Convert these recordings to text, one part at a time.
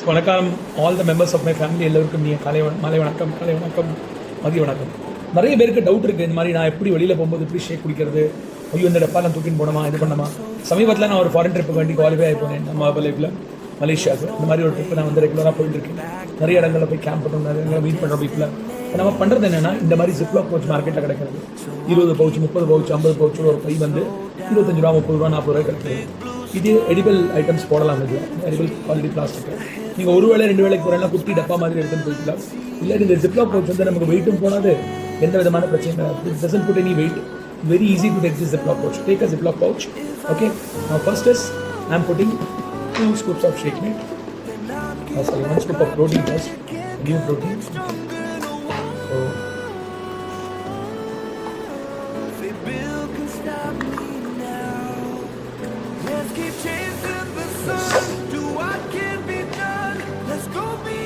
வணக்கம் all the members of my family. எல்லோருக்கும் மாலை வணக்கம், காலை வணக்கம், மதிய வணக்கம். நிறைய பேருக்கு டவுட் இருக்குது, இந்த மாதிரி நான் எப்படி வெளியில் போகும்போது எப்படி ஷேக் குடிக்கிறது, ஐயோ இந்த டப்பாலாம் தூக்கின்னு போனோமா, இது பண்ணமா. சமீபத்தில் நான் ஒரு ஃபாரின் ட்ரிப்பு வேண்டி குவாலிஃபை ஆகி போனேன் நம்ம லைஃப்பில், மலேசியாவுக்கு. இந்த மாதிரி ஒரு ட்ரிப்பு நான் வந்து ரெகுலராக போயிட்டு இருக்கேன். நிறைய இடங்களில் போய் கேம்ப் பண்ணுறோம், நிறைய இடங்களில் மீட் பண்ணுறோம் வீட்டில். நம்ம பண்ணுறது என்னென்னா, இந்த மாதிரி ஜிப்லாக் பவுச் மார்க்கெட்டில் கிடைக்கிறது 20 பவுச், 30 பவுச், 50 பவுச் ஒரு பை வந்து 25 ரூபா, 30 ரூபா, 40 ரூபாய் கிடைக்கிறது. இது எடிபிள் ஐட்டம்ஸ் போடலாம். இது எடிபிள் குவாலிட்டி பிளாஸ்டிக். நீங்கள் ஒரு வேளை 2 வேளைக்கு போகிறேன்னா குட்டி டப்பா மாதிரி எடுத்துன்னு போய்க்கலாம். இல்லை இந்த ஜிப்லாக் பவுச் வந்து நமக்கு வெயிட்டும் போடாது, எந்த விதமான பிரச்சனை. It doesn't put any weight. Very easy to take this Ziploc pouch. Take a Ziploc pouch. Okay. Now first is I am putting 2 scoops of shake mix. Sorry, 1 scoop of protein first. New protein.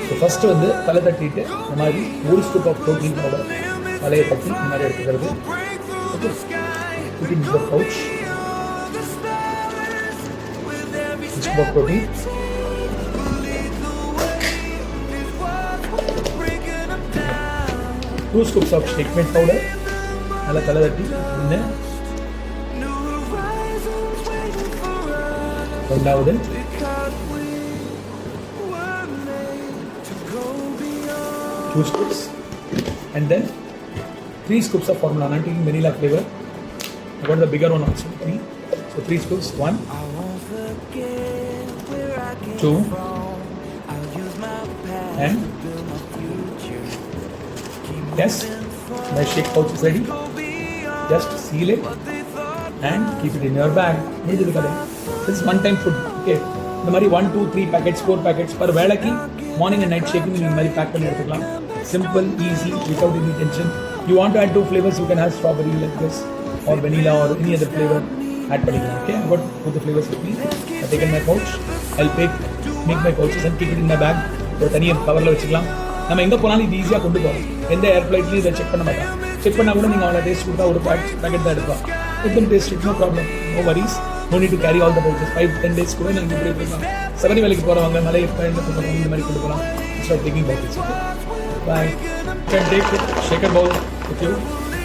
So first வந்து தலை தட்டிட்டு இந்த மாதிரி 1 scoop of protein powder தலையை தட்டி இந்த மாதிரி எடுத்துக்கிறது. Okay. Put in the pouch. 1 scoop of protein. Two scoops of shake mix powder. நல்லா தலை தட்டி இன்னும் ரெண்டாவது 2 scoops and then 3 scoops of formula. I'm taking vanilla flavor. I got the bigger one also. 3. So 3 scoops. 1, 2, and yes, my shake pouch is ready. Just seal it and keep it in your bag. This is one-time food. Okay. இந்த மாதிரி 1, 2, 3 packets, 4 packets per வேளைக்கு morning and night shaking இந்த மாதிரி back பண்ணி எடுத்துக்கலாம். Simple, easy, without any tension. You want to add 2 flavors, you can have strawberry like this or vanilla or any other flavor. Add பண்ணிக்கலாம். Okay, I got both the flavors with me. I taken my pouch. I'll make my pouches and keep it in my bag. ஒரு தனியா கவர்ல வச்சுக்கலாம். நம்ம எங்க போனாலும் இது ஈஸியா கொண்டு போறோம். எந்த ஏர் ஃளைட்லயும் இதை செக் பண்ண மாட்டாங்க. செக் பண்ணா கூட நீங்க அவளை டேஸ்ட் கொடுத்தா ஒரு பாக்கெட் தான் எடுக்கலாம். एकदम taste it, no problem, no worries, no need to carry all the pouches. 5-10 days கூட நீங்க இப்படி போகலாம். சபரி வேலைக்கு போறவங்க மலை பயணம் பண்ணுறவங்க இந்த மாதிரி கொண்டு போகலாம். Start taking bouquets. Okay? Bye. You can take it, shaker bowl with you.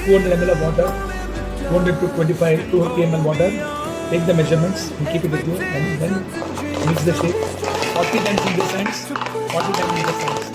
200 ml of water, 200 to 250 ml water. Take the measurements and keep it with you, and then mix the shake. 40 times in this hands, 40 times in this hands.